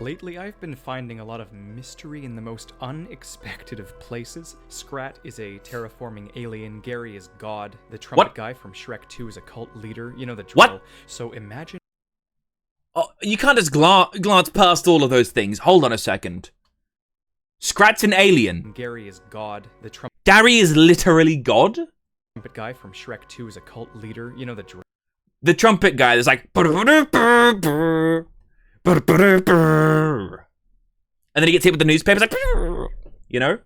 Lately, I've been finding a lot of mystery in the most unexpected of places. Scrat is a terraforming alien, Gary is God, the trumpet guy from Shrek 2 is a cult leader, you know the drill. What? So imagine... Oh, you can't just glance past all of those things. Hold on a second. Scrat's an alien. Gary is God, the trumpet... Gary is literally God? Trumpet guy from Shrek 2 is a cult leader, you know the drill. The trumpet guy that's like... And then he gets hit with the newspapers, like, you know?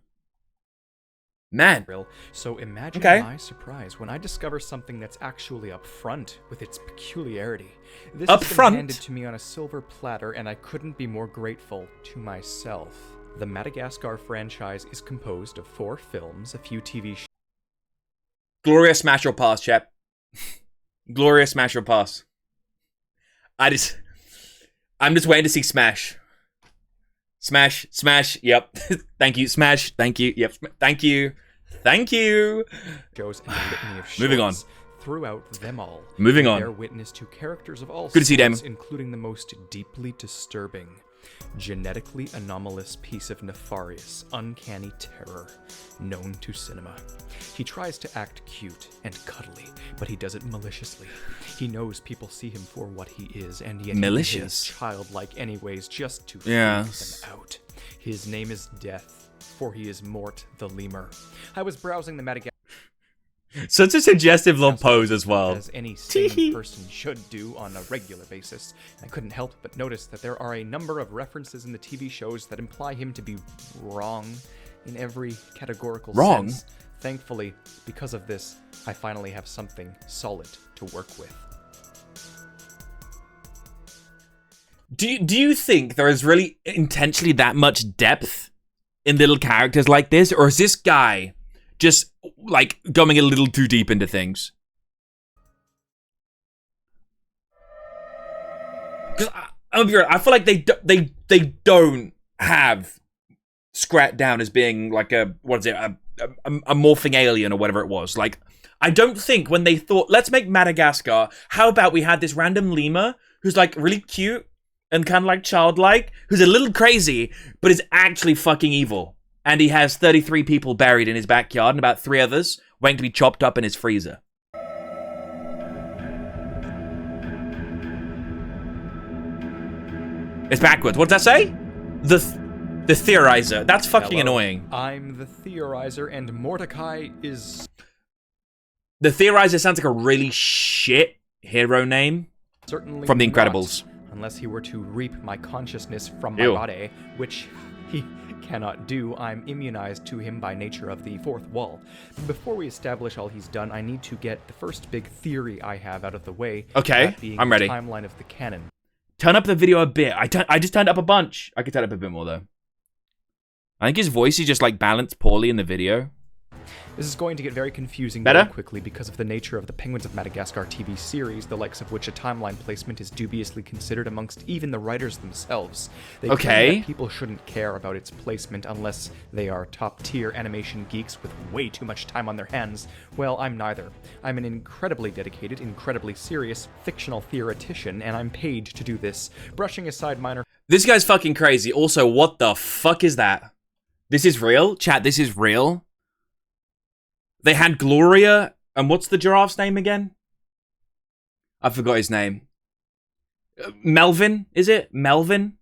Man. So imagine my surprise when I discover something that's actually up front with its peculiarity. This has been handed to me on a silver platter, and I couldn't be more grateful to myself. The Madagascar franchise is composed of 4 films, a few TV shows. Glorious smash or pass, chap. Glorious smash or pass. I'm just waiting to see Smash. Smash, smash, yep. Thank you, Smash, thank you, yep, thank you. Thank you. Shows and a litany of Moving on. Throughout them all. Moving on. Bear witness to characters of all Good to see them. including the most deeply disturbing, genetically anomalous piece of nefarious, uncanny terror known to cinema. He tries to act cute and cuddly, but he does it maliciously. He knows people see him for what he is, and yet he is childlike anyways, just to freak them out. His name is Death, for he is Mort the Lemur. I was browsing the Madagascar... Such a suggestive little pose as well. As any sane person should do on a regular basis. I couldn't help but notice that there are a number of references in the TV shows that imply him to be wrong in every categorical sense. Thankfully, because of this, I finally have something solid to work with. Do you think there is really intentionally that much depth in little characters like this? Or is this guy just, like, going a little too deep into things? Because I feel like they don't have Scrat down as being like a morphing alien or whatever it was. Like, I don't think when they thought, let's make Madagascar, how about we had this random lemur who's like really cute and kind of like childlike, who's a little crazy, but is actually fucking evil. And he has 33 people buried in his backyard and about 3 others waiting to be chopped up in his freezer. It's backwards. What does that say? The Theorizer. That's fucking annoying. I'm the Theorizer, and Mordecai is... The Theorizer sounds like a really shit hero name. Certainly from The Incredibles. Not, unless he were to reap my consciousness from my body, which he cannot do. I'm immunized to him by nature of the 4th wall. Before we establish all he's done, I need to get the first big theory I have out of the way. Okay, I'm ready. The timeline of the canon. Turn up the video a bit. I just turned up a bunch. I could turn up a bit more, though. I think his voice is just, like, balanced poorly in the video. This is going to get very confusing very quickly because of the nature of the Penguins of Madagascar TV series, the likes of which a timeline placement is dubiously considered amongst even the writers themselves. They claim that people shouldn't care about its placement unless they are top-tier animation geeks with way too much time on their hands. Well, I'm neither. I'm an incredibly dedicated, incredibly serious, fictional theoretician, and I'm paid to do this. Brushing aside minor... This guy's fucking crazy. Also, what the fuck is that? This is real? Chat, this is real? They had Gloria, and what's the giraffe's name again? I forgot his name. Melvin, is it? Melvin?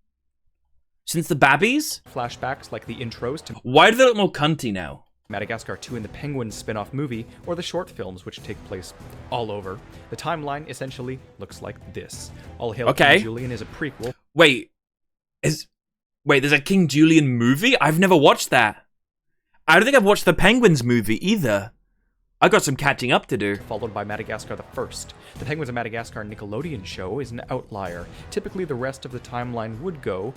Since the babbies? Flashbacks like the intros to... Why do they look more cunty now? Madagascar 2 and the Penguins spin-off movie, or the short films which take place all over. The timeline essentially looks like this. All Hail King Julian is a prequel. Wait, there's a King Julian movie? I've never watched that. I don't think I've watched the Penguins movie either. I got some catching up to do. Followed by Madagascar the First. The Penguins of Madagascar Nickelodeon show is an outlier. Typically, the rest of the timeline would go...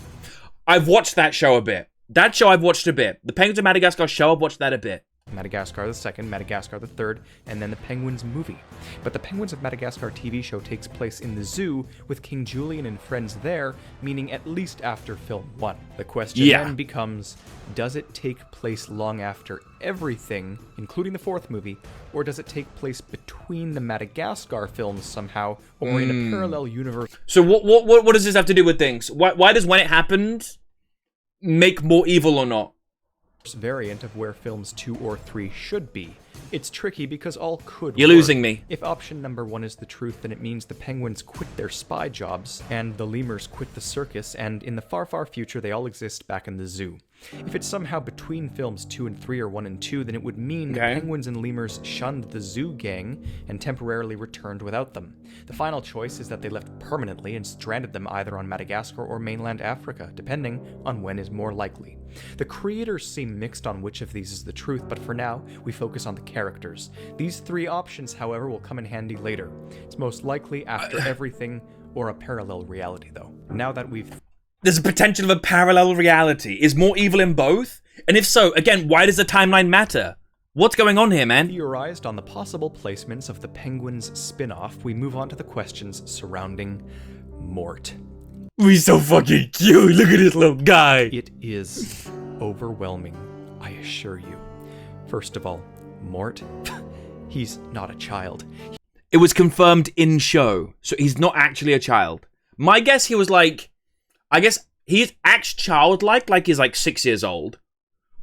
I've watched that show a bit. That show I've watched a bit. The Penguins of Madagascar show, I've watched that a bit. Madagascar the Second, Madagascar the Third, and then the Penguins movie. But the Penguins of Madagascar TV show takes place in the zoo with King Julian and friends there, meaning at least after film 1. The question then becomes, does it take place long after everything, including the 4th movie, or does it take place between the Madagascar films somehow, or in a parallel universe? So what does this have to do with things? Why does when it happened make more evil or not? Variant of where films 2 or 3 should be. It's tricky because all could You're work. losing me. If option number 1 is the truth, then it means the penguins quit their spy jobs, and the lemurs quit the circus, and in the far, far future, they all exist back in the zoo. If it's somehow between films 2 and 3 or 1 and 2, then it would mean the penguins and lemurs shunned the zoo gang and temporarily returned without them. The final choice is that they left permanently and stranded them either on Madagascar or mainland Africa, depending on when is more likely. The creators seem mixed on which of these is the truth, but for now, we focus on the characters. These 3 options, however, will come in handy later. It's most likely after everything or a parallel reality, though. Now that There's a potential of a parallel reality. Is more evil in both? And if so, again, why does the timeline matter? What's going on here, man? Theorized on the possible placements of the Penguins spin-off, we move on to the questions surrounding Mort. He's so fucking cute. Look at this little guy. It is overwhelming, I assure you. First of all, Mort, he's not a child. It was confirmed in show, so he's not actually a child. My guess he was like, I guess he's actually childlike, like he's like 6 years old.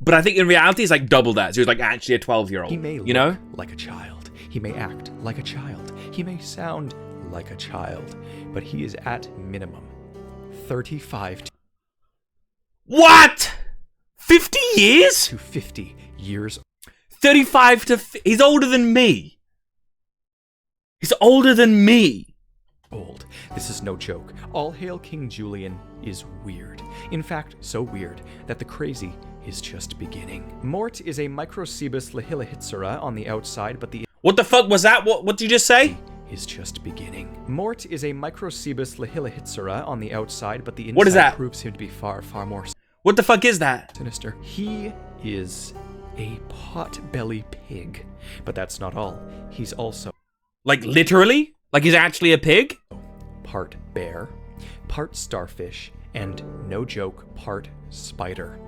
But I think in reality he's like double that, so he's like actually a 12-year-old. He may look like a child. He may act like a child. He may sound like a child. But he is at minimum 35 What? 50 years? to 50 years 35 to... He's older than me. He's older than me. old. This is no joke. All Hail King Julian is weird. In fact, so weird that the crazy is just beginning. Mort is a Microcebus lahilahitsura on the outside, but the... What the fuck was that? What did you just say? ...is just beginning. Mort is a Microcebus lahilahitsura on the outside, but the inside What is that? proves him to be far, far more... What the fuck is that? ...sinister. He is a pot-belly pig. But that's not all. He's also... Like, literally? Like he's actually a pig? ...part bear, part starfish, and, no joke, part spider.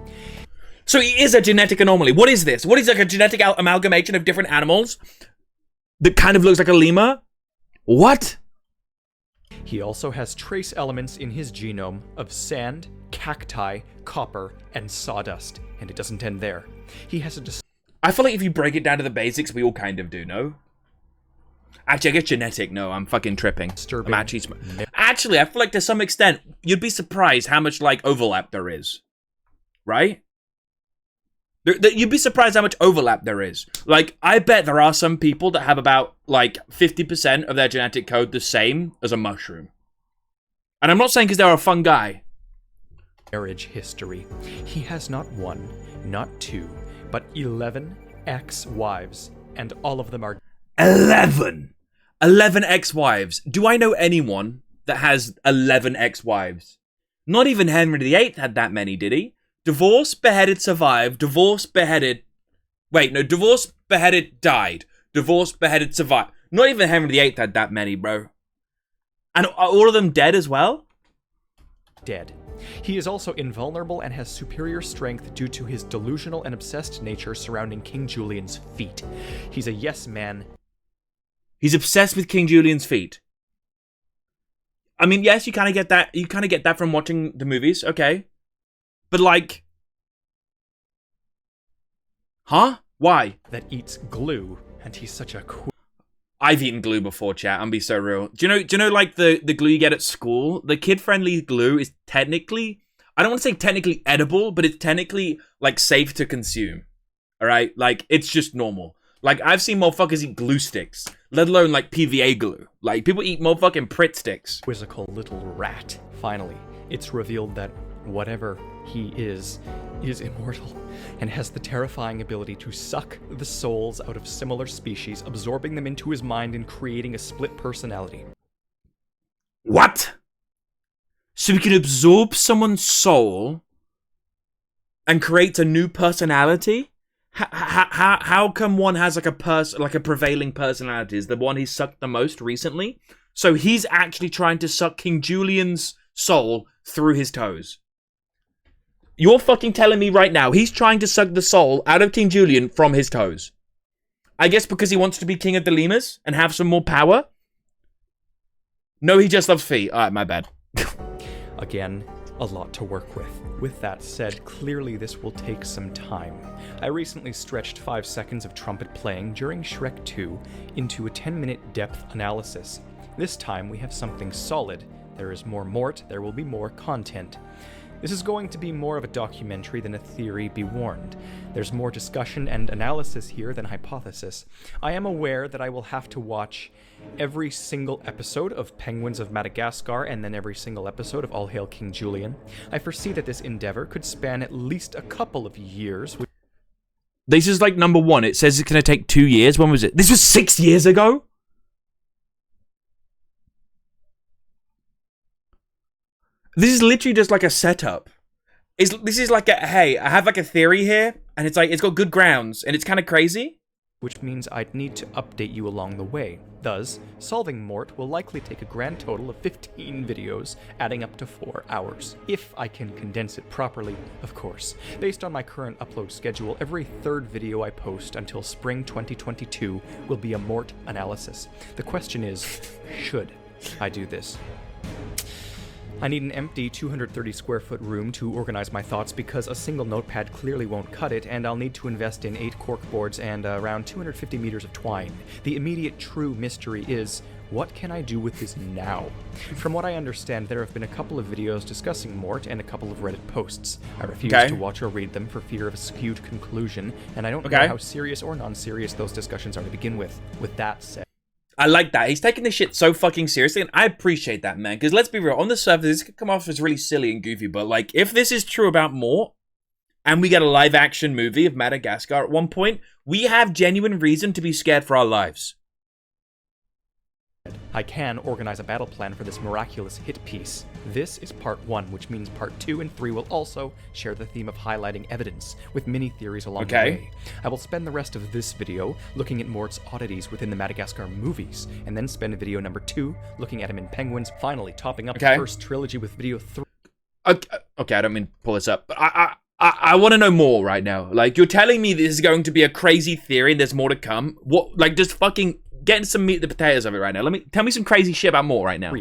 So he is a genetic anomaly. What is this? What is like a genetic amalgamation of different animals that kind of looks like a lemur? What? He also has trace elements in his genome of sand, cacti, copper, and sawdust, and it doesn't end there. He has a... I feel like if you break it down to the basics, we all kind of do, no? Actually, I guess genetic. No, I'm fucking tripping. I'm actually, I feel like to some extent, you'd be surprised how much, like, overlap there is. Right? You'd be surprised how much overlap there is. Like, I bet there are some people that have about, like, 50% of their genetic code the same as a mushroom. And I'm not saying because they're a fun guy. Marriage history. He has not one, not two, but 11 ex-wives, and all of them are... 11 ex-wives. Do I know anyone that has 11 ex-wives? Not even Henry VIII had that many, did he? Divorced, beheaded, survived. Divorced, beheaded... Wait, no. Divorced, beheaded, died. Divorced, beheaded, survived. Not even Henry VIII had that many, bro. And are all of them dead as well? Dead. He is also invulnerable and has superior strength due to his delusional and obsessed nature surrounding King Julian's feet. He's a yes man. He's obsessed with King Julian's feet. I mean, yes, you kind of get that. You kind of get that from watching the movies, okay? But like, huh? Why? That eats glue, and he's such a cool... I've eaten glue before, chat. I'm be so real. Do you know, like the glue you get at school? The kid-friendly glue is technically, I don't want to say technically edible, but it's technically like safe to consume. All right, like it's just normal. Like I've seen motherfuckers eat glue sticks, let alone like PVA glue. Like people eat motherfucking Pritt sticks. Quizzical little rat. Finally, it's revealed that whatever he is immortal and has the terrifying ability to suck the souls out of similar species, absorbing them into his mind and creating a split personality. What? So he can absorb someone's soul and create a new personality? How come one has like a prevailing personality is the one he sucked the most recently? So he's actually trying to suck King Julian's soul through his toes. You're fucking telling me right now he's trying to suck the soul out of King Julian from his toes. I guess because he wants to be king of the lemurs and have some more power? No, he just loves feet. Alright, my bad. Again, a lot to work with. With that said, clearly this will take some time. I recently stretched 5 seconds of trumpet playing during Shrek 2 into a 10-minute depth analysis. This time we have something solid. There is more Mort, there will be more content. This is going to be more of a documentary than a theory, be warned. There's more discussion and analysis here than hypothesis. I am aware that I will have to watch every single episode of Penguins of Madagascar and then every single episode of All Hail King Julian. I foresee that this endeavor could span at least a couple of years. This is like number 1. It says it's going to take 2 years. When was it? This was 6 years ago? This is literally just like a setup. This is like a, hey, I have like a theory here, and it's like, it's got good grounds, and it's kind of crazy. Which means I'd need to update you along the way. Thus, solving Mort will likely take a grand total of 15 videos, adding up to 4 hours. If I can condense it properly, of course. Based on my current upload schedule, every 3rd video I post until spring 2022 will be a Mort analysis. The question is, should I do this? I need an empty 230 square foot room to organize my thoughts because a single notepad clearly won't cut it, and I'll need to invest in 8 corkboards and around 250 meters of twine. The immediate true mystery is, what can I do with this now? From what I understand, there have been a couple of videos discussing Mort and a couple of Reddit posts. I refuse to watch or read them for fear of a skewed conclusion, and I don't know how serious or non-serious those discussions are to begin with. With that said, I like that. He's taking this shit so fucking seriously, and I appreciate that, man. Because let's be real, on the surface, this could come off as really silly and goofy, but like, if this is true about Mort, and we get a live-action movie of Madagascar at one point, we have genuine reason to be scared for our lives. I can organize a battle plan for this miraculous hit piece. This is part 1, which means part 2 and 3 will also share the theme of highlighting evidence, with mini-theories along the way. I will spend the rest of this video looking at Mort's oddities within the Madagascar movies, and then spend video number 2 looking at him in Penguins, finally topping up the first trilogy with video 3. Okay, I don't mean to pull this up, but I want to know more right now. Like, you're telling me this is going to be a crazy theory and there's more to come? What, like, just fucking getting some meat and the potatoes of it right now. Tell me some crazy shit about Mort right now.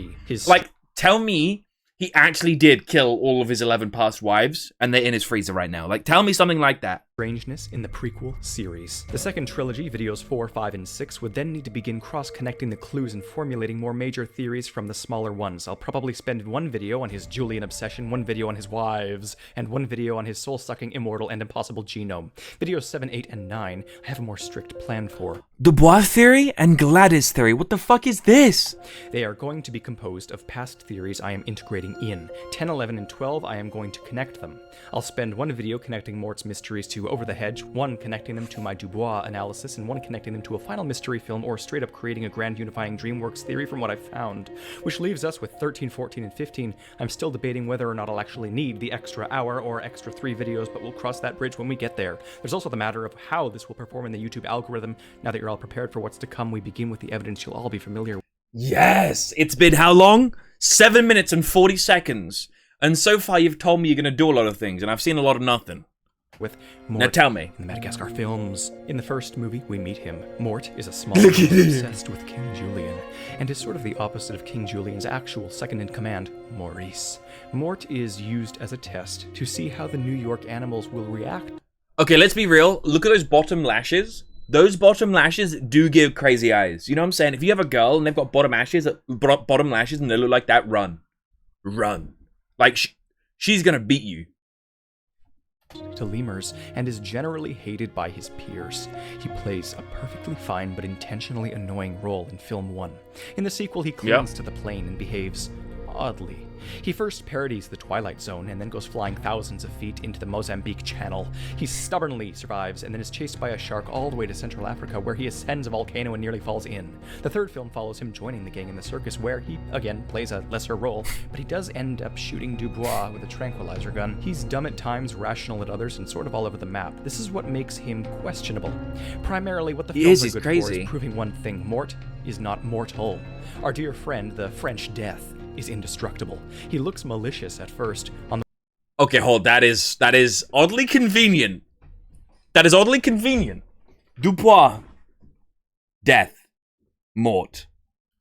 Like, tell me he actually did kill all of his 11 past wives and they're in his freezer right now. Like, tell me something like that. Strangeness in the prequel series. The second trilogy, videos 4, 5, and 6, would then need to begin cross-connecting the clues and formulating more major theories from the smaller ones. I'll probably spend 1 video on his Julian obsession, 1 video on his wives, and 1 video on his soul-sucking immortal and impossible genome. Videos 7, 8, and 9, I have a more strict plan for. Dubois theory and Gladys theory. What the fuck is this? They are going to be composed of past theories I am integrating in. 10, 11, and 12, I am going to connect them. I'll spend 1 video connecting Mort's mysteries to Over the Hedge, 1 connecting them to my Dubois analysis, and 1 connecting them to a final mystery film or straight up creating a grand unifying DreamWorks theory from what I've found. Which leaves us with 13, 14, and 15. I'm still debating whether or not I'll actually need the extra hour or extra 3 videos, but we'll cross that bridge when we get there. There's also the matter of how this will perform in the YouTube algorithm. Now that you're all prepared for what's to come, we begin with the evidence you'll all be familiar with. Yes! It's been how long? 7 minutes and 40 seconds. And so far you've told me you're going to do a lot of things, and I've seen a lot of nothing. With Mort now tell me. in the Madagascar films. In the first movie, we meet him. Mort is a small man obsessed with King Julian, and is sort of the opposite of King Julian's actual second-in-command, Maurice. Mort is used as a test to see how the New York animals will react. Okay, let's be real. Look at those bottom lashes. Those bottom lashes do give crazy eyes. You know what I'm saying? If you have a girl and they've got bottom lashes and they look like that, run. Run. Like, she's gonna beat you. To lemurs, and is generally hated by his peers. He plays a perfectly fine but intentionally annoying role in film 1. In the sequel, he clings to the plane and behaves oddly. He first parodies the Twilight Zone and then goes flying thousands of feet into the Mozambique Channel. He stubbornly survives and then is chased by a shark all the way to Central Africa, where he ascends a volcano and nearly falls in. The third film follows him joining the gang in the circus, where he, again, plays a lesser role, but he does end up shooting Dubois with a tranquilizer gun. He's dumb at times, rational at others, and sort of all over the map. This is what makes him questionable. Primarily, what the films are good for is proving one thing: Mort is not mortal. Our dear friend, the French Death, is indestructible. He looks malicious at first. Okay, hold. That is oddly convenient. That is oddly convenient. Dubois. Death. Mort.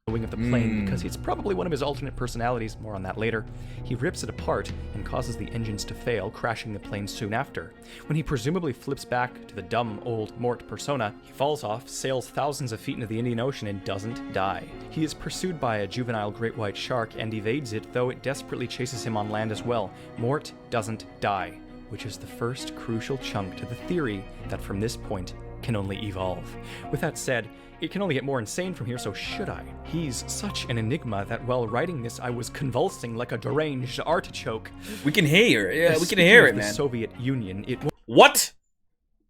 The wing of the plane because it's probably one of his alternate personalities. More on that later. He rips it apart and causes the engines to fail, crashing the plane soon after. When he presumably flips back to the dumb old Mort persona, he falls off, sails thousands of feet into the Indian Ocean, and doesn't die. He is pursued by a juvenile great white shark and evades it, though it desperately chases him on land as well. Mort doesn't die, which is the first crucial chunk to the theory that from this point can only evolve. With that said, it can only get more insane from here, so should I? He's such an enigma that while writing this, I was convulsing like a deranged artichoke. We can hear it. Yeah, we can hear it, man. The Soviet Union, it... What?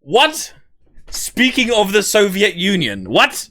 What? Speaking of the Soviet Union, what?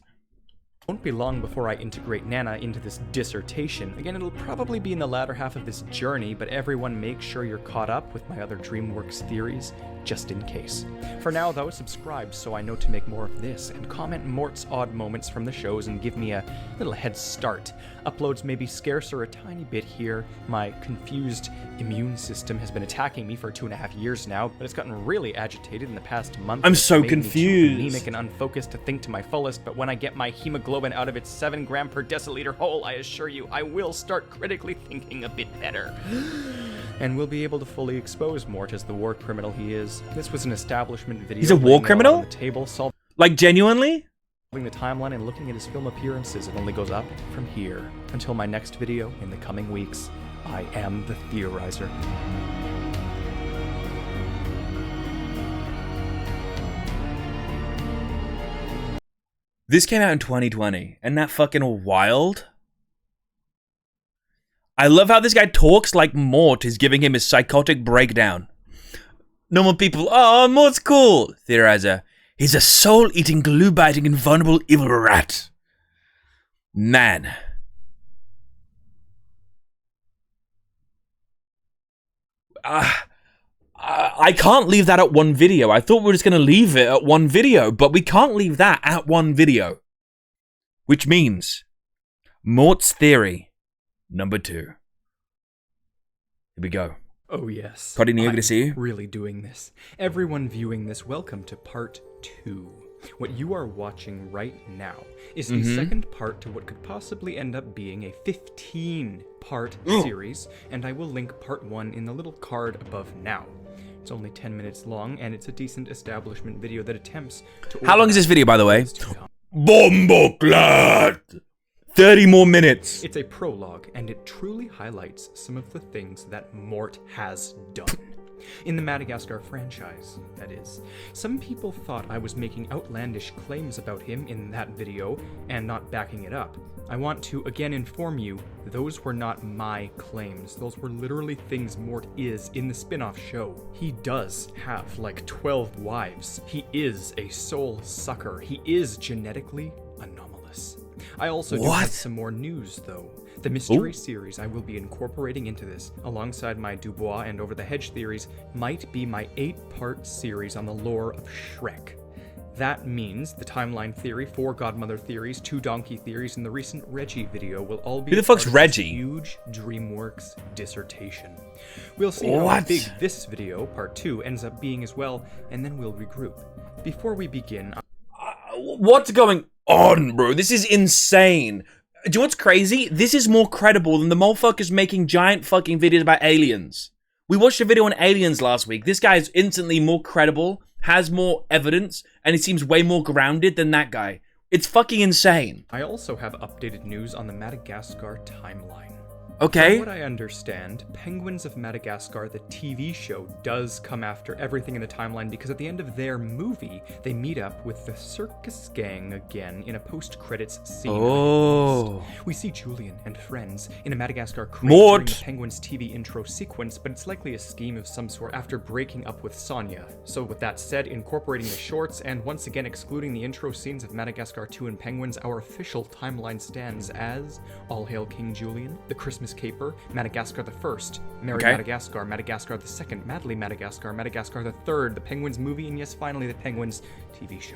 Won't be long before I integrate Nana into this dissertation. Again, it'll probably be in the latter half of this journey, but everyone make sure you're caught up with my other DreamWorks theories, just in case. For now, though, subscribe so I know to make more of this, and comment Mort's odd moments from the shows and give me a little head start. Uploads may be scarcer a tiny bit here. My confused immune system has been attacking me for 2.5 years now, but it's gotten really agitated in the past month. I'm so confused. Me anemic and unfocused to think to my fullest, but when I get my hemoglobin out of its 7 gram per deciliter hole, I assure you, I will start critically thinking a bit better. And we'll be able to fully expose Mort as the war criminal he is. This was an establishment video. He's a war criminal? On the table, like, genuinely? The timeline and looking at his film appearances, it only goes up from here. Until my next video in the coming weeks, I am the Theorizer. This came out in 2020. Isn't that fucking wild? I love how this guy talks like Mort is giving him his psychotic breakdown. Normal people, oh, Mort's cool. Theorizer, he's a soul-eating, glue-biting, invulnerable evil rat. Man. I can't leave that at one video. I thought we were just going to leave it at one video, but we can't leave that at one video. Which means, Mort's theory number 2. Here we go. Oh yes, I'm really doing this. Everyone viewing this, welcome to part 2. What you are watching right now is the second part to what could possibly end up being a 15-part series, and I will link part 1 in the little card above now. It's only 10 minutes long, and it's a decent establishment video that attempts to... How long is this video, by the way? Bomboclat! 30 more minutes. It's a prologue, and it truly highlights some of the things that Mort has done. In the Madagascar franchise, that is. Some people thought I was making outlandish claims about him in that video and not backing it up. I want to again inform you, those were not my claims. Those were literally things Mort is in the spin-off show. He does have like 12 wives. He is a soul sucker. He is genetically anomalous. I also do have some more news, though. The mystery series I will be incorporating into this, alongside my Dubois and Over the Hedge theories, might be my 8-part series on the lore of Shrek. That means the timeline theory, 4 Godmother theories, 2 Donkey theories, and the recent Reggie video will all be Who the fuck's Reggie? Huge DreamWorks dissertation. We'll see how big this video, part 2, ends up being as well, and then we'll regroup. Before we begin... what's going on, bro? This is insane. Do you know what's crazy? This is more credible than the motherfuckers making giant fucking videos about aliens. We watched a video on aliens last week. This guy is instantly more credible, has more evidence, and he seems way more grounded than that guy. It's fucking insane. I also have updated news on the Madagascar timeline. Okay. From what I understand, Penguins of Madagascar, the TV show, does come after everything in the timeline because at the end of their movie, they meet up with the circus gang again in a post-credits scene. Oh. We see Julian and friends in a Madagascar crate Mort. during the Penguins TV intro sequence, but it's likely a scheme of some sort after breaking up with Sonia. So with that said, incorporating the shorts and once again excluding the intro scenes of Madagascar 2 and Penguins, our official timeline stands as All Hail King Julian, The Christmas Caper, Madagascar the First, Merry Madagascar, Madagascar the Second, Madly Madagascar, Madagascar the Third, the Penguins movie, and yes, finally the Penguins TV show.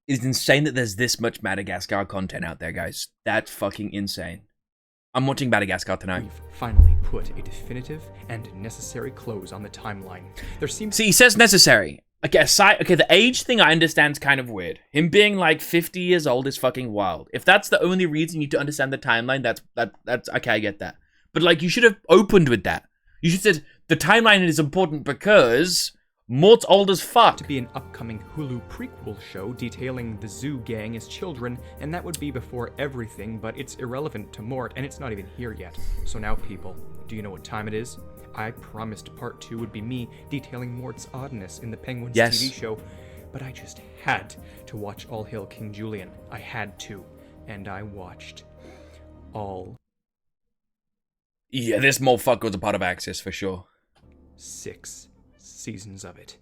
It's insane that there's this much Madagascar content out there, guys. That's fucking insane. I'm watching Madagascar tonight. We've finally put a definitive and necessary close on the timeline. There seems See, he says necessary. Okay, the age thing I understand is kind of weird. Him being like 50 years old is fucking wild. If that's the only reason you need to understand the timeline, that's okay, I get that. But like, you should have opened with that. You should have said the timeline is important because Mort's old as fuck. To be an upcoming Hulu prequel show detailing the zoo gang as children, and that would be before everything, but it's irrelevant to Mort, and it's not even here yet. So now, people, do you know what time it is? I promised part 2 would be me detailing Mort's oddness in the Penguins TV show, but I just had to watch All Hail King Julian. I had to, and I watched all... Yeah, this motherfucker was a part of Axis for sure. 6 seasons of it.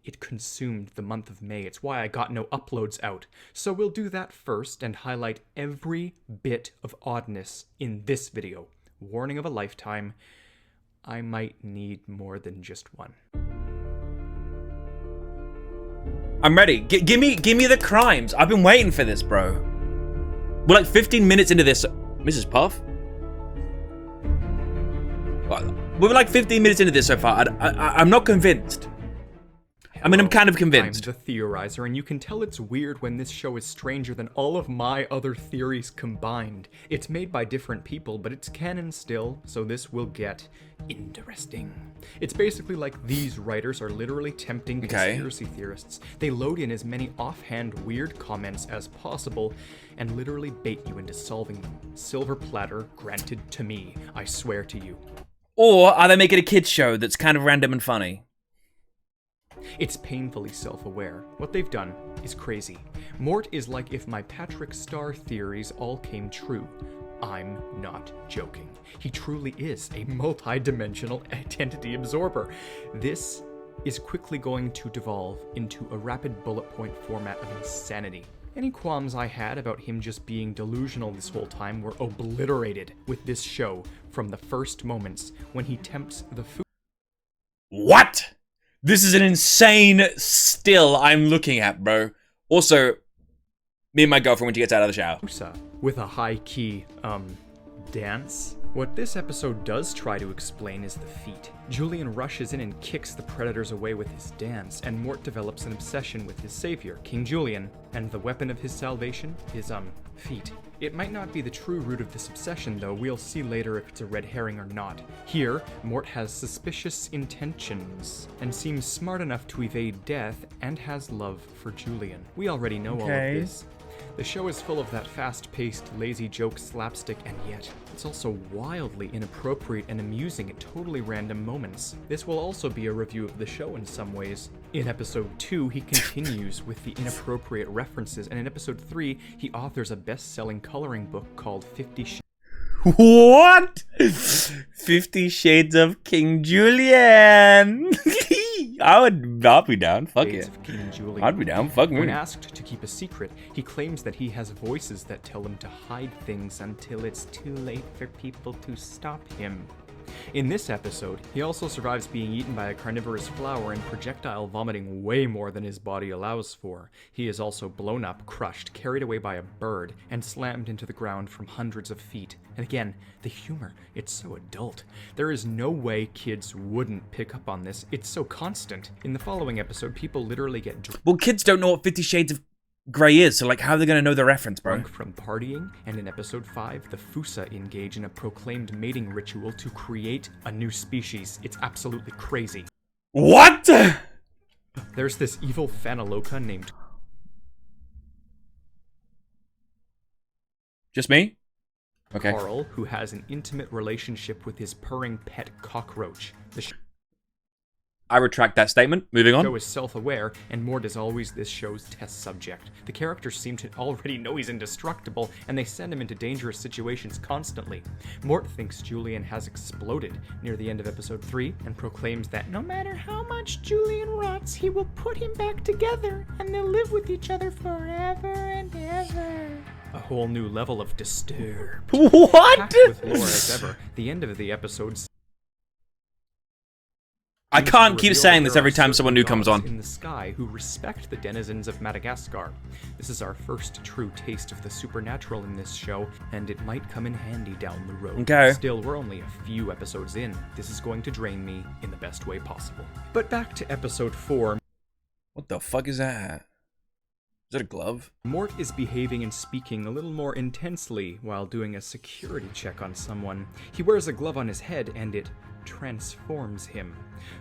It consumed the month of May. It's why I got no uploads out. So we'll do that first and highlight every bit of oddness in this video. Warning of a lifetime. I might need more than just one. I'm ready. Give me the crimes. I've been waiting for this, bro. We're like 15 minutes into this. Mrs. Puff? We're like 15 minutes into this so far. I'm not convinced. I mean, I'm kind of convinced. I'm the theorizer, and you can tell it's weird when this show is stranger than all of my other theories combined. It's made by different people, but it's canon still, so this will get interesting. It's basically like these writers are literally tempting conspiracy theorists. They load in as many offhand weird comments as possible and literally bait you into solving them. Silver platter granted to me, I swear to you. Or are they making a kids show that's kind of random and funny? It's painfully self-aware. What they've done is crazy. Mort is like if my Patrick Star theories all came true. I'm not joking. He truly is a multi-dimensional identity absorber. This is quickly going to devolve into a rapid bullet point format of insanity. Any qualms I had about him just being delusional this whole time were obliterated with this show from the first moments when he tempts the food. What? This is an insane still I'm looking at, bro. Also, me and my girlfriend when she gets out of the shower. With a high-key, dance. What this episode does try to explain is the feet. Julian rushes in and kicks the predators away with his dance, and Mort develops an obsession with his savior, King Julian, and the weapon of his salvation is, feet. It might not be the true root of this obsession, though. We'll see later if it's a red herring or not. Here, Mort has suspicious intentions, and seems smart enough to evade death, and has love for Julian. We already know all of this. The show is full of that fast-paced, lazy joke slapstick, and yet it's also wildly inappropriate and amusing at totally random moments. This will also be a review of the show in some ways. In episode 2, he continues with the inappropriate references, and in episode 3, he authors a best-selling coloring book called 50 Shades. What? 50 Shades of King Julian. I'll be down. Fuck it. I'd be down. Fuck me. When asked to keep a secret, he claims that he has voices that tell him to hide things until it's too late for people to stop him. In this episode, he also survives being eaten by a carnivorous flower and projectile vomiting way more than his body allows for. He is also blown up, crushed, carried away by a bird, and slammed into the ground from hundreds of feet. And again, the humor, it's so adult. There is no way kids wouldn't pick up on this. It's so constant. In the following episode, people literally get well, kids don't know what 50 Shades of Grey is, so like how are they gonna know the reference, bro? Drunk from partying, and in episode 5, the Fusa engage in a proclaimed mating ritual to create a new species. It's absolutely crazy. What? There's this evil Phanaloka named... Just me? Okay. Carl, who has an intimate relationship with his purring pet cockroach. I retract that statement. Moving on. The show is self-aware, and Mort is always this show's test subject. The characters seem to already know he's indestructible, and they send him into dangerous situations constantly. Mort thinks Julian has exploded near the end of episode 3, and proclaims that no matter how much Julian rots, he will put him back together, and they'll live with each other forever and ever. A whole new level of disturbed. What? Packed with lore as ever, the end of the episode. I can't keep saying this every time someone new comes on. In the sky who respect the denizens of Madagascar. This is our first true taste of the supernatural in this show, and it might come in handy down the road. Okay. Still, we're only a few episodes in. This is going to drain me in the best way possible. But back to episode 4. What the fuck is that? Is that a glove? Mort is behaving and speaking a little more intensely while doing a security check on someone. He wears a glove on his head, and it transforms him.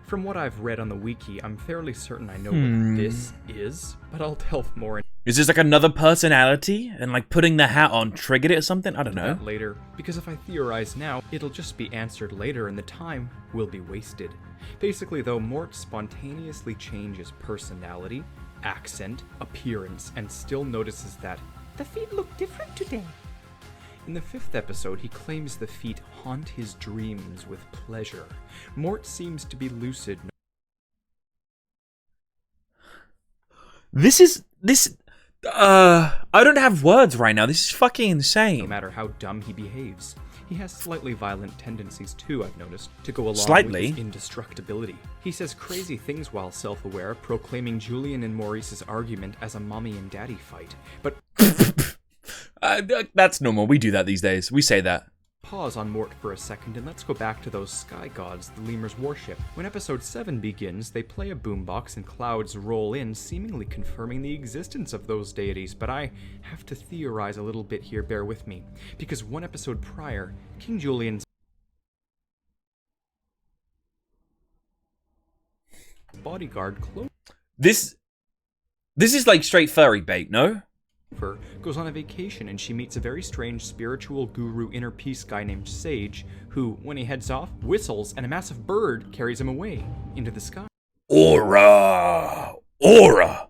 From what I've read on the wiki, I'm fairly certain I know what this is, but I'll delve more. Is this like another personality? And like putting the hat on triggered it or something? I don't know. That later, because if I theorize now, it'll just be answered later and the time will be wasted. Basically though, Mort spontaneously changes personality, accent, appearance, and still notices that the feet look different today. In the 5th episode, he claims the feet haunt his dreams with pleasure. Mort seems to be lucid. I don't have words right now. This is fucking insane. No matter how dumb he behaves. He has slightly violent tendencies too, I've noticed, to go along with his indestructibility. He says crazy things while self-aware, proclaiming Julian and Maurice's argument as a mommy and daddy fight. But that's normal. We do that these days. We say that. Pause on Mort for a second and let's go back to those sky gods, the lemur's warship. When episode 7 begins, they play a boombox and clouds roll in, seemingly confirming the existence of those deities, but I have to theorize a little bit here, bear with me. Because one episode prior, King Julian's bodyguard Clover This is like straight furry bait, no? goes on a vacation and she meets a very strange spiritual guru inner peace guy named Sage, who, when he heads off, whistles and a massive bird carries him away into the sky. Aura! Aura!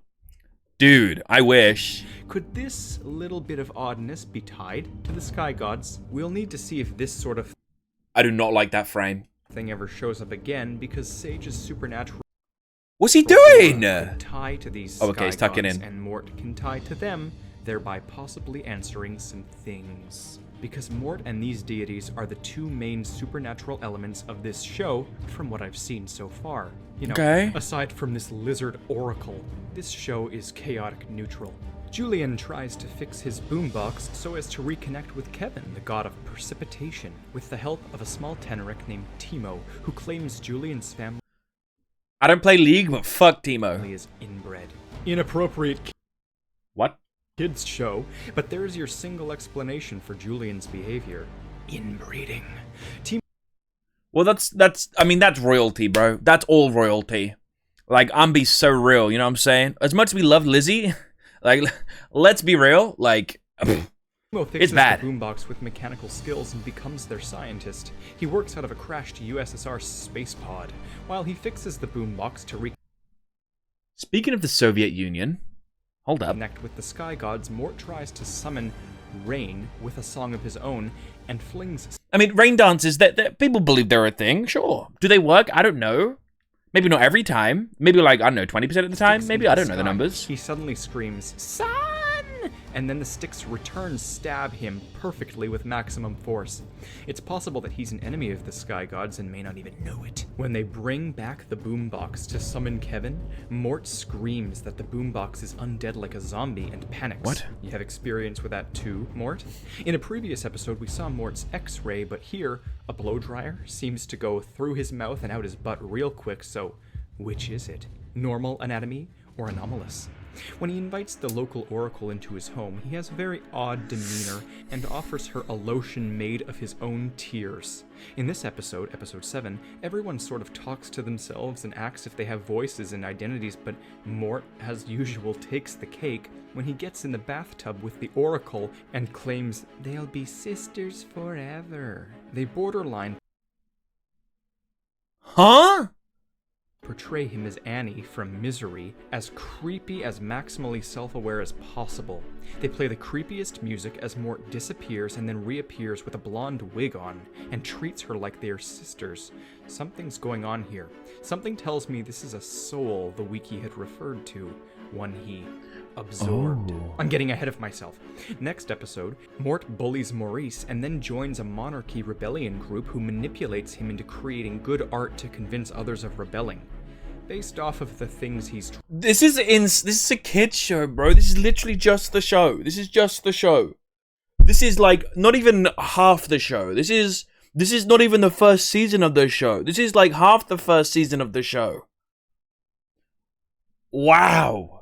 Dude, I wish. Could this little bit of oddness be tied to the sky gods? We'll need to see if this sort of I do not like that frame. thing ever shows up again, because Sage's supernatural What's he doing? tie to these Oh, okay, he's sky tucking gods, in. and Mort can tie to them, thereby possibly answering some things. Because Mort and these deities are the two main supernatural elements of this show, from what I've seen so far. You know, Okay. aside from this lizard oracle, this show is chaotic neutral. Julian tries to fix his boombox so as to reconnect with Kevin, the god of precipitation, with the help of a small tenoric named Timo, who claims Julian's family I don't play League, but fuck Timo. is inbred. Inappropriate What? kids show, but there's your single explanation for Julian's behavior. Inbreeding. Well, that's royalty, bro. That's all royalty. Like, I'm be so real, you know what I'm saying? As much as we love Lizzie, like, let's be real, like, Timo fixes it's bad. the boombox with mechanical skills and becomes their scientist. He works out of a crashed USSR space pod, while he fixes the boombox to Speaking of the Soviet Union, hold up. reconnect with the sky gods. Mort tries to summon rain with a song of his own and flings I mean, rain dances, that people believe they're a thing, sure. Do they work? I don't know. Maybe not every time. Maybe like, I don't know, 20% of the time? Maybe, I don't know the numbers. He suddenly screams, "Sun!" And then the sticks return stab him perfectly with maximum force. It's possible that he's an enemy of the sky gods and may not even know it. When they bring back the boombox to summon Kevin, Mort screams that the boombox is undead like a zombie and panics. What? You have experience with that too, Mort? In a previous episode, we saw Mort's X-ray, but here, a blow dryer seems to go through his mouth and out his butt real quick, so which is it? Normal anatomy or anomalous? When he invites the local oracle into his home, he has a very odd demeanor and offers her a lotion made of his own tears. In this episode, episode 7, everyone sort of talks to themselves and acts if they have voices and identities, but Mort, as usual, takes the cake when he gets in the bathtub with the oracle and claims they'll be sisters forever. They borderline portray him as Annie from Misery, as creepy, as maximally self-aware as possible. They play the creepiest music as Mort disappears and then reappears with a blonde wig on, and treats her like they are sisters. Something's going on here. Something tells me this is a soul the wiki had referred to, one he absorbed. Oh. I'm getting ahead of myself. Next episode, Mort bullies Maurice and then joins a monarchy rebellion group who manipulates him into creating good art to convince others of rebelling. Based off of the things he's... This is a kid's show, bro. This is literally just the show. This is just the show. This is like not even half the show. This is not even the first season of the show. This is like half the first season of the show. Wow.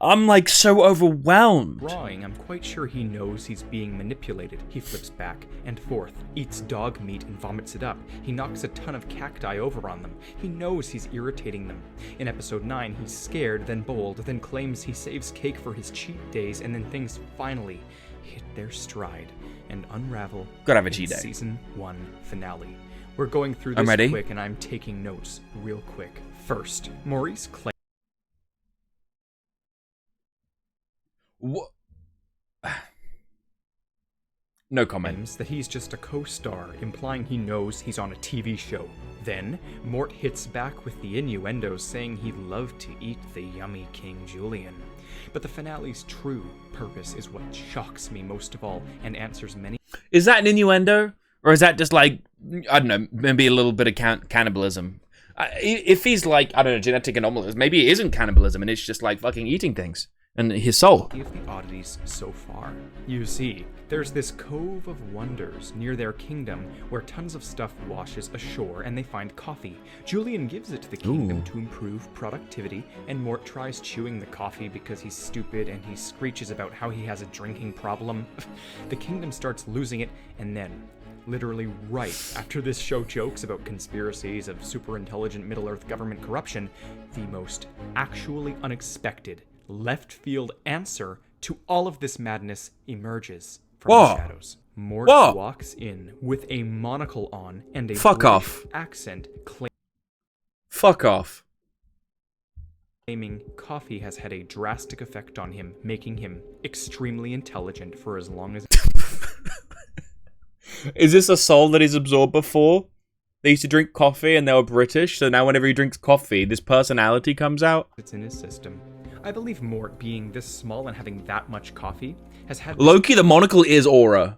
I'm like so overwhelmed. Drawing, I'm quite sure he knows he's being manipulated. He flips back and forth, eats dog meat and vomits it up. He knocks a ton of cacti over on them. He knows he's irritating them. In episode 9, he's scared, then bold, then claims he saves cake for his cheat days, and then things finally hit their stride and unravel. Gotta have a cheat day. Season 1 finale. We're going through this quick, and I'm taking notes real quick. First, Maurice claims... What? No comment. That he's just a co-star, implying he knows he's on a TV show. Then, Mort hits back with the innuendos, saying he'd love to eat the yummy King Julian. But the finale's true purpose is what shocks me most of all, and answers many... Is that an innuendo? Or is that just like, I don't know, maybe a little bit of cannibalism? If he's like, I don't know, genetic anomalies, maybe it isn't cannibalism and it's just like fucking eating things. And his soul. Of the oddities so far. You see, there's this cove of wonders near their kingdom where tons of stuff washes ashore and they find coffee. Julian gives it to the kingdom to improve productivity, and Mort tries chewing the coffee because he's stupid and he screeches about how he has a drinking problem. The kingdom starts losing it, and then, literally right after this show jokes about conspiracies of super intelligent Middle-earth government corruption, the most actually unexpected left field answer to all of this madness emerges from the shadows. Mort walks in with a monocle on and a British accent claiming coffee has had a drastic effect on him, making him extremely intelligent for as long as... Is this a soul that he's absorbed before? They used to drink coffee and they were British, so now whenever he drinks coffee, this personality comes out? It's in his system. I believe Mort, being this small and having that much coffee, has had... Loki, the monocle is aura.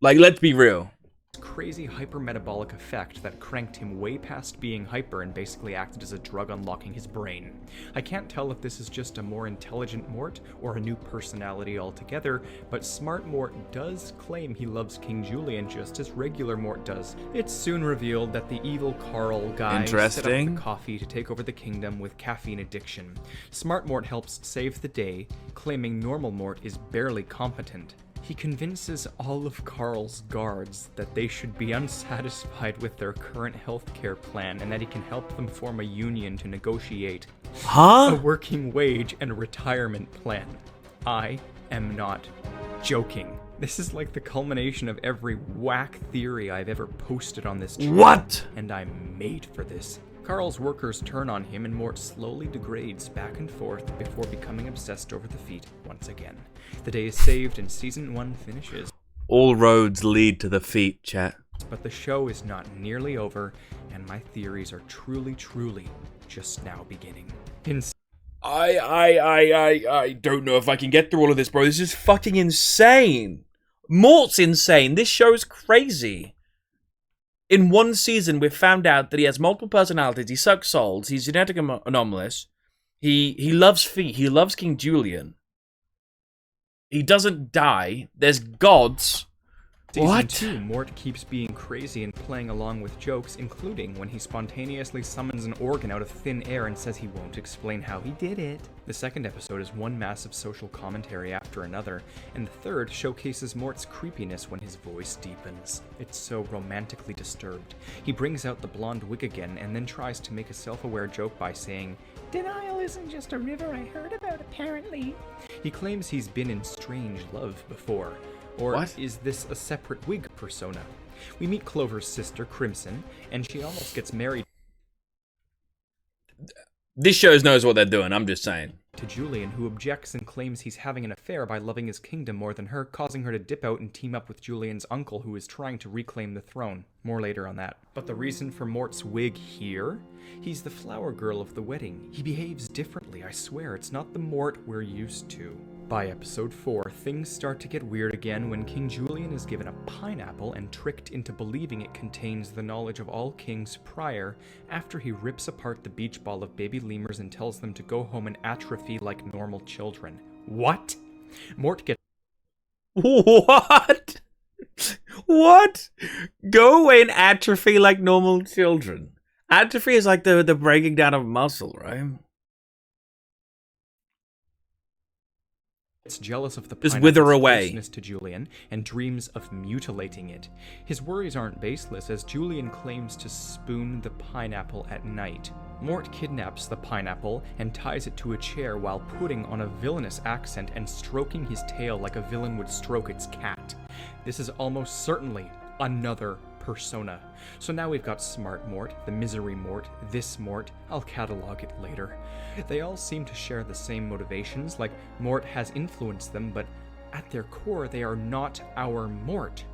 Like, let's be real. Crazy hypermetabolic effect that cranked him way past being hyper and basically acted as a drug unlocking his brain. I can't tell if this is just a more intelligent Mort or a new personality altogether, but smart Mort does claim he loves King Julian just as regular Mort does. It's soon revealed that the evil Carl guy set up the coffee to take over the kingdom with caffeine addiction. Smart Mort helps save the day, claiming normal Mort is barely competent. He convinces all of Carl's guards that they should be unsatisfied with their current healthcare plan and that he can help them form a union to negotiate a working wage and retirement plan. I am not joking. This is like the culmination of every whack theory I've ever posted on this channel. What? And I'm made for this. Carl's workers turn on him and Mort slowly degrades back and forth before becoming obsessed over the feat once again. The day is saved and season 1 finishes. All roads lead to the feet, chat. But the show is not nearly over, and my theories are truly just now beginning. I don't know if I can get through all of this, bro. This is fucking insane. Mort's insane. This show's crazy. In one season, we've found out that he has multiple personalities. He sucks souls. He's genetic anomalous. He loves feet. He loves King Julian. He doesn't die. There's gods. Season 2, Mort keeps being crazy and playing along with jokes, including when he spontaneously summons an organ out of thin air and says he won't explain how he did it. The second episode is one massive social commentary after another, and the third showcases Mort's creepiness when his voice deepens. It's so romantically disturbed. He brings out the blonde wig again and then tries to make a self-aware joke by saying, "Denial isn't just a river I heard about, apparently." He claims he's been in strange love before. Or is this a separate wig persona? We meet Clover's sister, Crimson, and she almost gets married. This show knows what they're doing, I'm just saying. To Julian, who objects and claims he's having an affair by loving his kingdom more than her, causing her to dip out and team up with Julian's uncle, who is trying to reclaim the throne. More later on that. But the reason for Mort's wig here? He's the flower girl of the wedding. He behaves differently, I swear. It's not the Mort we're used to. By episode 4, things start to get weird again when King Julian is given a pineapple and tricked into believing it contains the knowledge of all kings prior after he rips apart the beach ball of baby lemurs and tells them to go home and atrophy like normal children. What? Mort gets... What? What? Go away and atrophy like normal children. Atrophy is like the breaking down of muscle, right? It's jealous of the just wither away closeness to Julian and dreams of mutilating it. His worries aren't baseless, as Julian claims to spoon the pineapple at night. Mort kidnaps the pineapple and ties it to a chair while putting on a villainous accent and stroking his tail like a villain would stroke its cat. This is almost certainly another persona. So now we've got Smart Mort, the Misery Mort, this Mort, I'll catalog it later. They all seem to share the same motivations, like Mort has influenced them, but at their core they are not our Mort.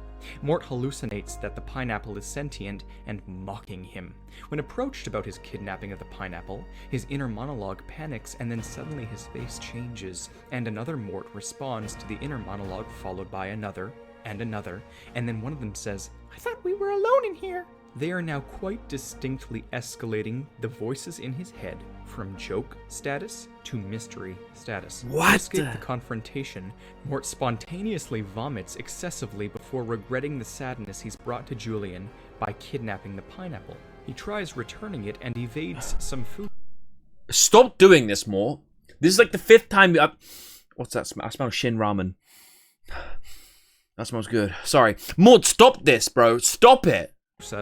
Mort hallucinates that the pineapple is sentient and mocking him. When approached about his kidnapping of the pineapple, his inner monologue panics and then suddenly his face changes, and another Mort responds to the inner monologue followed by another, and another, and then one of them says, "I thought we were alone in here." They are now quite distinctly escalating the voices in his head from joke status to mystery status. What? To escape the confrontation, Mort spontaneously vomits excessively before regretting the sadness he's brought to Julian by kidnapping the pineapple. He tries returning it and evades some food. Stop doing this, Mort. This is like the 5th time. What's that smell? I smell shin ramen. That smells good. Sorry. Mort, stop this, bro. Stop it.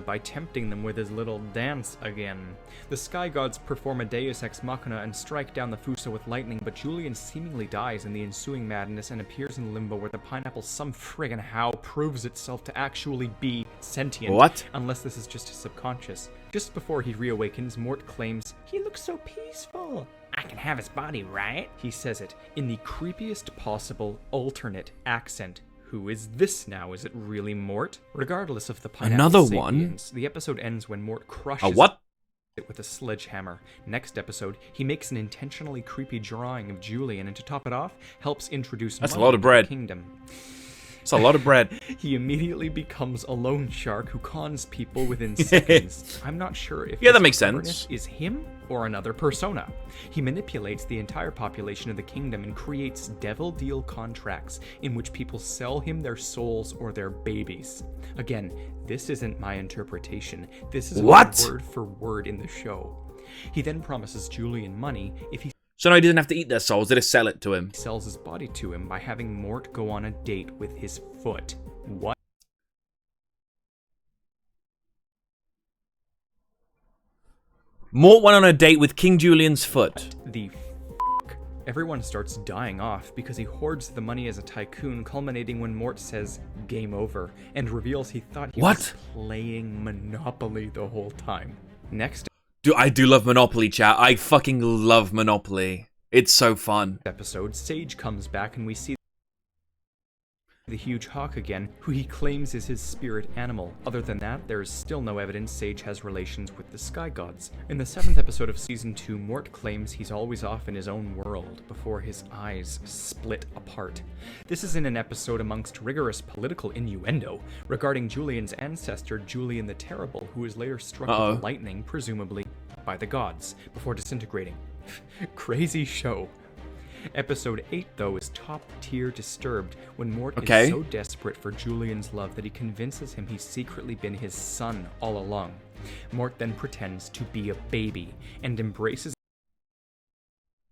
By tempting them with his little dance again. The sky gods perform a deus ex machina and strike down the Fuso with lightning, but Julian seemingly dies in the ensuing madness and appears in limbo where the pineapple some friggin' how proves itself to actually be sentient. What? Unless this is just his subconscious. Just before he reawakens, Mort claims, "He looks so peaceful. I can have his body, right?" He says it in the creepiest possible alternate accent. Who is this now? Is it really Mort? Regardless of the pineapple Another sapiens, the episode ends when Mort crushes it with a sledgehammer. Next episode, he makes an intentionally creepy drawing of Julian, and to top it off, helps introduce That's a lot of bread. The kingdom. It's a lot of bread. He immediately becomes a loan shark who cons people within seconds. I'm not sure if that makes sense. Is him or another persona. He manipulates the entire population of the kingdom and creates devil deal contracts in which people sell him their souls or their babies. Again, this isn't my interpretation. This is word for word in the show. He then promises Julian money if he So now he doesn't have to eat their souls, they just sell it to him. Sells his body to him by having Mort go on a date with his foot. What? Mort went on a date with King Julian's foot. The f***? Everyone starts dying off because he hoards the money as a tycoon, culminating when Mort says, "Game over," and reveals he thought he was playing Monopoly the whole time. Next I do love Monopoly, chat. I fucking love Monopoly. It's so fun. Episode, Sage comes back and we see the huge hawk again, who he claims is his spirit animal. Other than that, there is still no evidence Sage has relations with the sky gods. In the 7th episode of season 2, Mort claims he's always off in his own world before his eyes split apart. This is in an episode amongst rigorous political innuendo regarding Julian's ancestor, Julian the Terrible, who is later struck with lightning, presumably by the gods, before disintegrating. Crazy show. Episode 8, though, is top-tier disturbed when Mort is so desperate for Julian's love that he convinces him he's secretly been his son all along. Mort then pretends to be a baby and embraces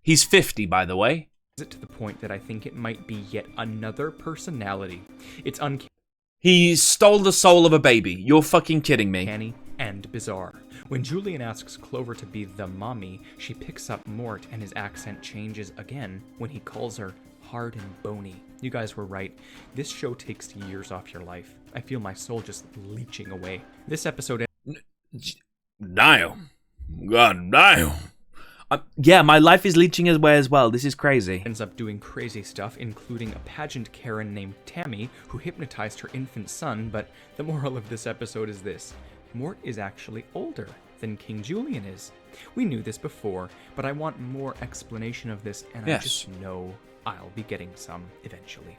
He's 50, by the way. it to the point that I think it might be yet another personality. It's He stole the soul of a baby. You're fucking kidding me. uncanny and bizarre. When Julian asks Clover to be the mommy, she picks up Mort and his accent changes again when he calls her hard and bony. You guys were right. This show takes years off your life. I feel my soul just leeching away. This episode... Damn. God damn. Yeah, my life is leeching away as well. This is crazy. Ends up doing crazy stuff, including a pageant Karen named Tammy, who hypnotized her infant son, but the moral of this episode is this. Mort is actually older than King Julian is. We knew this before, but I want more explanation of this, and I just know I'll be getting some eventually.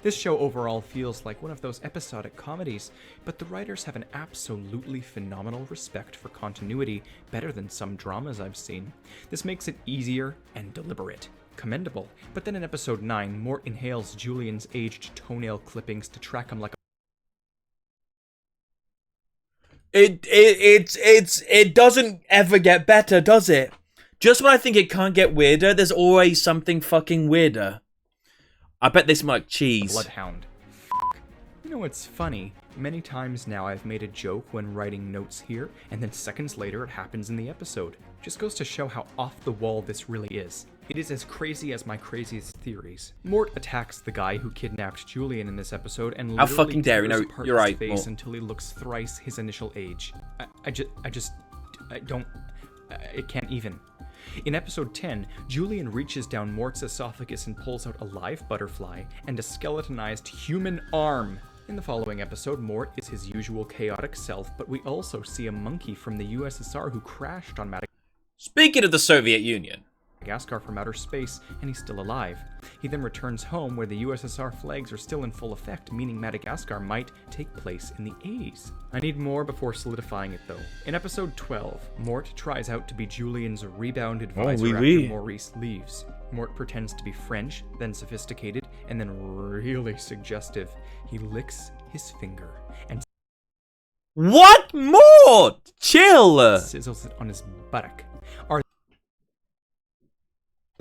This show overall feels like one of those episodic comedies, but the writers have an absolutely phenomenal respect for continuity, better than some dramas I've seen. This makes it easier and deliberate. Commendable. But then in episode 9, Mort inhales Julian's aged toenail clippings to track him like a... It doesn't ever get better, does it? Just when I think it can't get weirder, there's always something fucking weirder. I bet they smell like cheese. Bloodhound. You know what's funny? Many times now I've made a joke when writing notes here, and then seconds later it happens in the episode. Just goes to show how off the wall this really is. It is as crazy as my craziest theories. Mort attacks the guy who kidnapped Julian in this episode and literally how fucking dare you? No, apart you're his right, face Mort. until he looks thrice his initial age. It can't even. In episode 10, Julian reaches down Mort's esophagus and pulls out a live butterfly and a skeletonized human arm. In the following episode, Mort is his usual chaotic self, but we also see a monkey from the USSR who crashed on Speaking of the Soviet Union. Madagascar from outer space, and he's still alive. He then returns home where the USSR flags are still in full effect, meaning Madagascar might take place in the 80s. I need more before solidifying it though. In episode 12, Mort tries out to be Julian's rebound advisor after Maurice leaves. Mort pretends to be French, then sophisticated, and then really suggestive. He licks his finger and What more? Chill! Sizzles it on his buttock. Are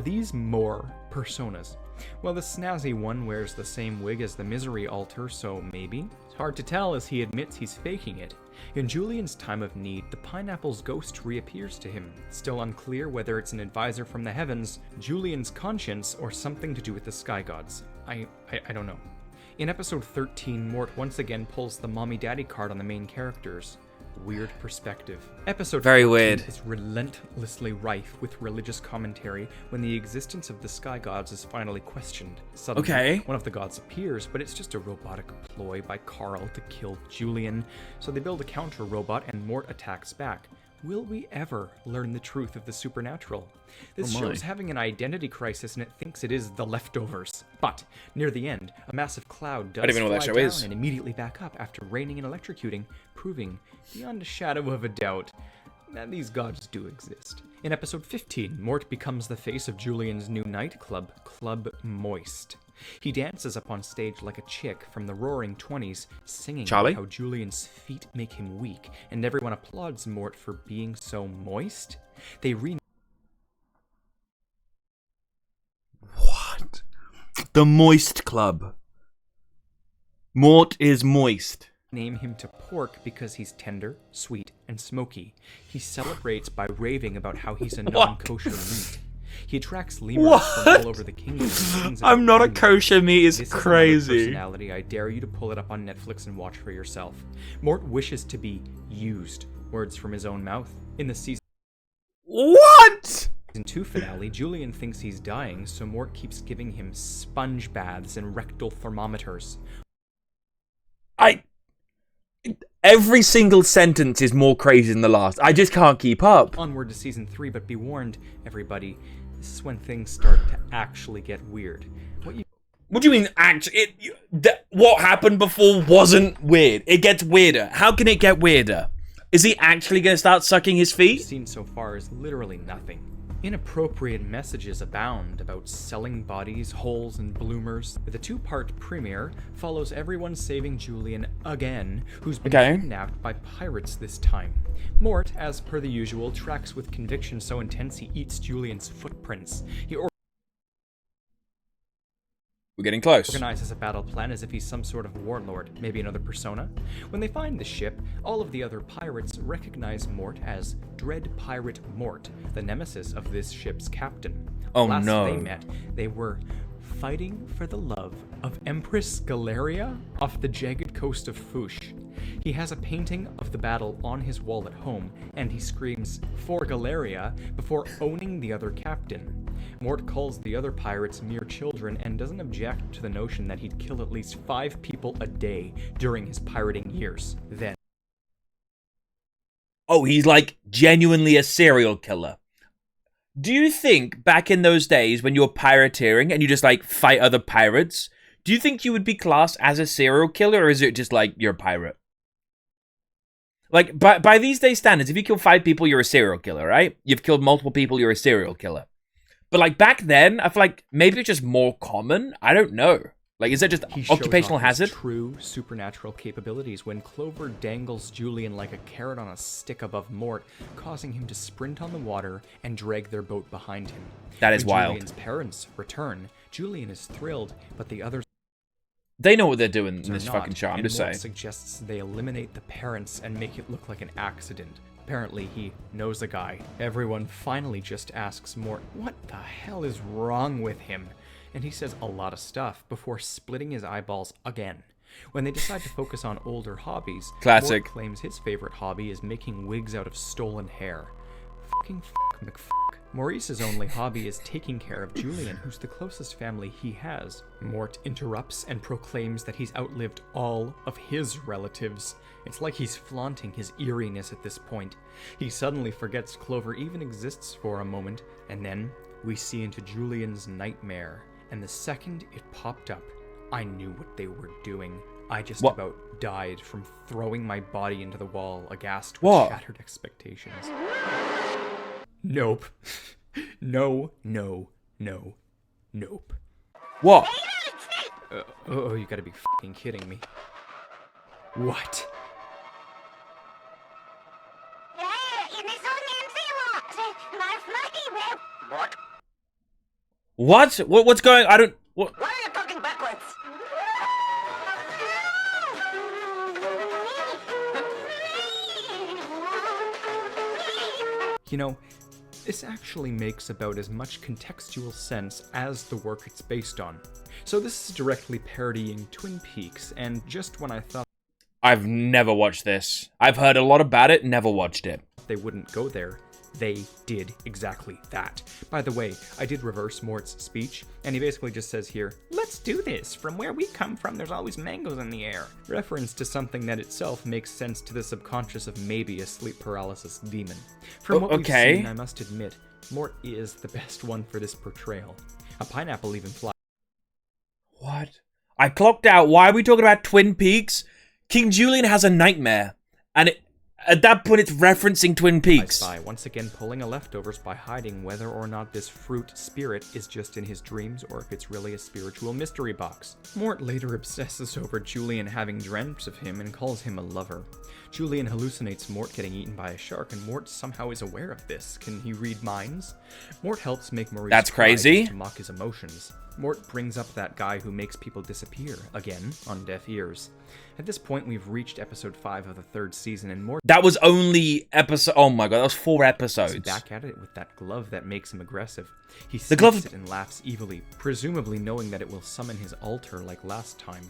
these more personas? Well, the snazzy one wears the same wig as the misery altar, so maybe? It's hard to tell as he admits he's faking it. In Julian's time of need, the pineapple's ghost reappears to him. Still unclear whether it's an advisor from the heavens, Julian's conscience, or something to do with the sky gods. I don't know. In episode 13, Mort once again pulls the mommy-daddy card on the main characters. Weird perspective. Episode Very 14 weird. is relentlessly rife with religious commentary when the existence of the sky gods is finally questioned. Suddenly, one of the gods appears, but it's just a robotic ploy by Carl to kill Julian, so they build a counter-robot and Mort attacks back. Will we ever learn the truth of the supernatural? This show's having an identity crisis and it thinks it is The Leftovers. But, near the end, a massive cloud does fly down and immediately back up after raining and electrocuting, proving, beyond a shadow of a doubt, that these gods do exist. In episode 15, Mort becomes the face of Julian's new nightclub, Club Moist. He dances up on stage like a chick from the roaring 20s, singing about how Julian's feet make him weak, and everyone applauds Mort for being so moist. They What? The Moist Club. Mort is moist. Name him to Pork because he's tender, sweet, and smoky. He celebrates by raving about how he's a non-kosher meat. He attracts lemurs from all over the kingdom. I'm not a kosher meat is this crazy. Is personality. I dare you to pull it up on Netflix and watch for yourself. Mort wishes to be used. Words from his own mouth. In the season What? 2 finale, Julian thinks he's dying, so Mort keeps giving him sponge baths and rectal thermometers. Every single sentence is more crazy than the last. I just can't keep up. Onward to season 3, but be warned, everybody. This is when things start to actually get weird. What do you mean, actually? What happened before wasn't weird. It gets weirder. How can it get weirder? Is he actually going to start sucking his feet? What we've seen so far is literally nothing. Inappropriate messages abound about selling bodies, holes, and bloomers. The two-part premiere follows everyone saving Julian again, who's been kidnapped by pirates this time. Mort, as per the usual, tracks with conviction so intense he eats Julian's footprints. We're getting close. Organizes a battle plan as if he's some sort of warlord, maybe another persona. When they find the ship, all of the other pirates recognize Mort as Dread Pirate Mort, the nemesis of this ship's captain. Last they met, they were fighting for the love of Empress Galeria off the jagged coast of Fush. He has a painting of the battle on his wall at home, and he screams, "For Galeria," before owning the other captain. Mort calls the other pirates mere children and doesn't object to the notion that he'd kill at least 5 people a day during his pirating years. Then... Oh, he's like genuinely a serial killer. Do you think back in those days when you were pirateering and you just like fight other pirates, do you think you would be classed as a serial killer, or is it just like you're a pirate? Like, by these days standards, if you kill 5 people, you're a serial killer, right? You've killed multiple people, you're a serial killer. But like back then, I feel like maybe it's just more common. I don't know. Like, is that just occupational hazard? True supernatural capabilities when Clover dangles Julian like a carrot on a stick above Mort, causing him to sprint on the water and drag their boat behind him. That is wild. Julian's parents return. Julian is thrilled, but the others... They know what they're doing in this fucking show, I'm just saying. Mort suggests they eliminate the parents and make it look like an accident. Apparently, he knows a guy. Everyone finally just asks Mort, what the hell is wrong with him? And he says a lot of stuff before splitting his eyeballs again. When they decide to focus on older hobbies, classic. Mort claims his favorite hobby is making wigs out of stolen hair. Fucking McFuck. Maurice's only hobby is taking care of Julian, who's the closest family he has. Mort interrupts and proclaims that he's outlived all of his relatives. It's like he's flaunting his eeriness at this point. He suddenly forgets Clover even exists for a moment, and then we see into Julian's nightmare. And the second it popped up, I knew what they were doing. I just about died from throwing my body into the wall, aghast with shattered expectations. Nope. No. Nope. What? Oh, you gotta be fucking kidding me. What? What? What's going? I don't. What? Why are you talking backwards? You know, this actually makes about as much contextual sense as the work it's based on. So this is directly parodying Twin Peaks, and just when I thought I've never watched this. I've heard a lot about it, never watched it. They wouldn't go there, they did exactly that. By the way, I did reverse Mort's speech, and he basically just says here, "Let's do this. From where we come from, there's always mangoes in the air." Reference to something that itself makes sense to the subconscious of maybe a sleep paralysis demon. From what we've seen, I must admit, Mort is the best one for this portrayal. A pineapple even flies. What? I clocked out. Why are we talking about Twin Peaks? King Julian has a nightmare, and at that point, it's referencing Twin Peaks. By once again pulling a leftovers by hiding whether or not this fruit spirit is just in his dreams or if it's really a spiritual mystery box. Mort later obsesses over Julian having dreamt of him and calls him a lover. Julian hallucinates Mort getting eaten by a shark, and Mort somehow is aware of this. Can he read minds? Mort helps make Maurice That's crazy. to mock his emotions. Mort brings up that guy who makes people disappear, again, on deaf ears. At this point, we've reached episode 5 of the 3rd season, and Mort... That was only episode... Oh my god, that was 4 episodes. He's back at it with that glove that makes him aggressive. He sees it and laughs evilly, presumably knowing that it will summon his altar like last time.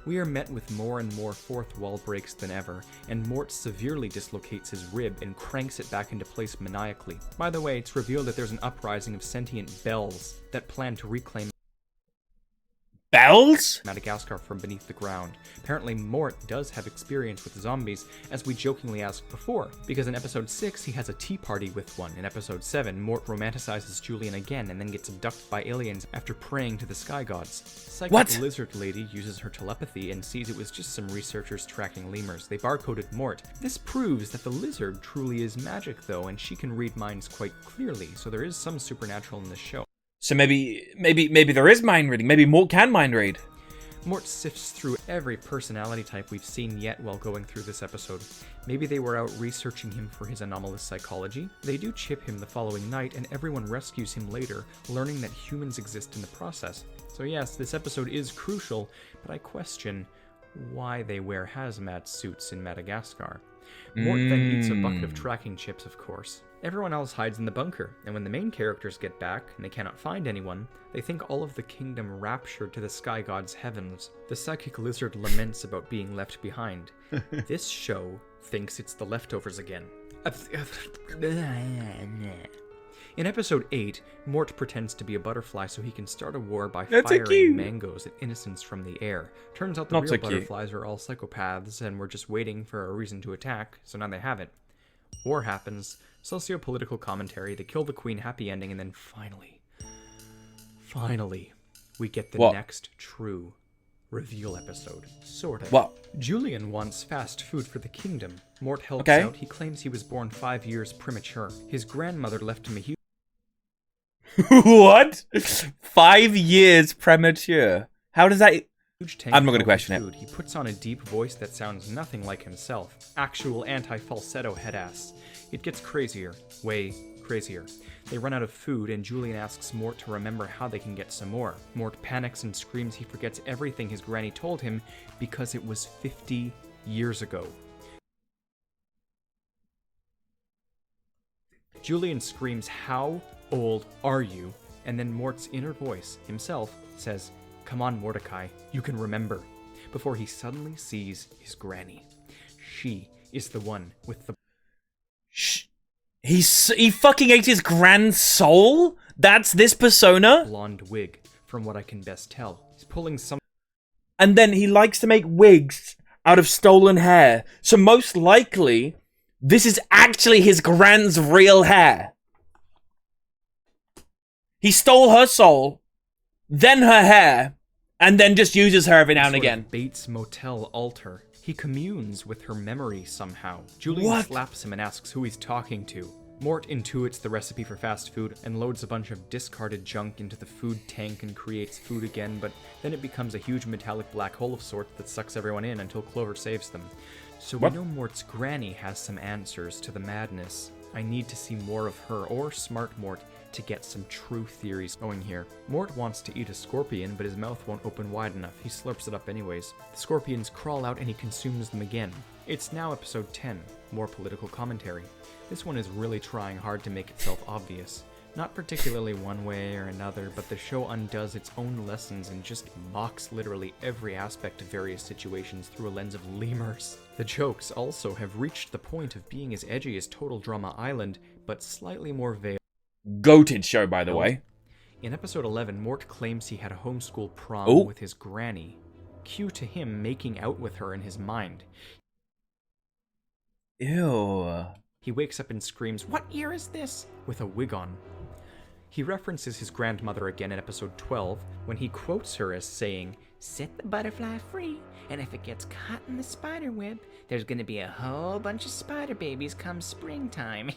We are met with more and more fourth wall breaks than ever, and Mort severely dislocates his rib and cranks it back into place maniacally. By the way, it's revealed that there's an uprising of sentient bells that plan to reclaim... bells? Madagascar from beneath the ground. Apparently, Mort does have experience with zombies, as we jokingly asked before, because in episode 6, he has a tea party with one. In episode 7, Mort romanticizes Julian again and then gets abducted by aliens after praying to the sky gods. Psychic lizard lady uses her telepathy and sees it was just some researchers tracking lemurs. They barcoded Mort. This proves that the lizard truly is magic, though, and she can read minds quite clearly, so there is some supernatural in this show. So maybe there is mind reading. Maybe Mort can mind read. Mort sifts through every personality type we've seen yet while going through this episode. Maybe they were out researching him for his anomalous psychology. They do chip him the following night, and everyone rescues him later, learning that humans exist in the process. So yes, this episode is crucial, but I question why they wear hazmat suits in Madagascar. Mort then eats a bucket of tracking chips, of course. Everyone else hides in the bunker, and when the main characters get back and they cannot find anyone, they think all of the kingdom raptured to the sky god's heavens. The psychic lizard laments about being left behind. This show thinks it's the leftovers again. In episode 8, Mort pretends to be a butterfly so he can start a war by firing mangoes at innocents from the air. Turns out the real butterflies are all psychopaths and were just waiting for a reason to attack, so now they have it. War happens, socio-political commentary, they kill the queen, happy ending, and then finally, we get the next true reveal episode. Sort of. What? Julian wants fast food for the kingdom. Mort helps out. He claims he was born 5 years premature. His grandmother left him a huge... What? 5 years premature? How does that... I'm not going to question it. He puts on a deep voice that sounds nothing like himself. Actual anti-falsetto head-ass. It gets crazier. Way crazier. They run out of food, and Julian asks Mort to remember how they can get some more. Mort panics and screams he forgets everything his granny told him because it was 50 years ago. Julian screams, "How old are you?" And then Mort's inner voice, himself, says, "Come on, Mordecai, you can remember," before he suddenly sees his granny. She is the one with the... He fucking ate his grand soul? That's this persona? Blonde wig, from what I can best tell. He's pulling some... And then he likes to make wigs out of stolen hair. So most likely, this is actually his grand's real hair. He stole her soul, then her hair, and then just uses her every now and again. Bates Motel altar. He communes with her memory somehow. Julian slaps him and asks who he's talking to. Mort intuits the recipe for fast food and loads a bunch of discarded junk into the food tank and creates food again, but then it becomes a huge metallic black hole of sorts that sucks everyone in until Clover saves them. So we know Mort's granny has some answers to the madness. I need to see more of her, or Smart Mort, to get some true theories going here. Mort wants to eat a scorpion, but his mouth won't open wide enough. He slurps it up anyways. The scorpions crawl out and he consumes them again. It's now episode 10, more political commentary. This one is really trying hard to make itself obvious. Not particularly one way or another, but the show undoes its own lessons and just mocks literally every aspect of various situations through a lens of lemurs. The jokes also have reached the point of being as edgy as Total Drama Island, but slightly more veiled. Goated show, by the way. In episode 11, Mort claims he had a homeschool prom with his granny. Cue to him making out with her in his mind. Ew. He wakes up and screams, "What year is this?" with a wig on. He references his grandmother again in episode 12, when he quotes her as saying, "Set the butterfly free, and if it gets caught in the spider web, there's gonna be a whole bunch of spider babies come springtime."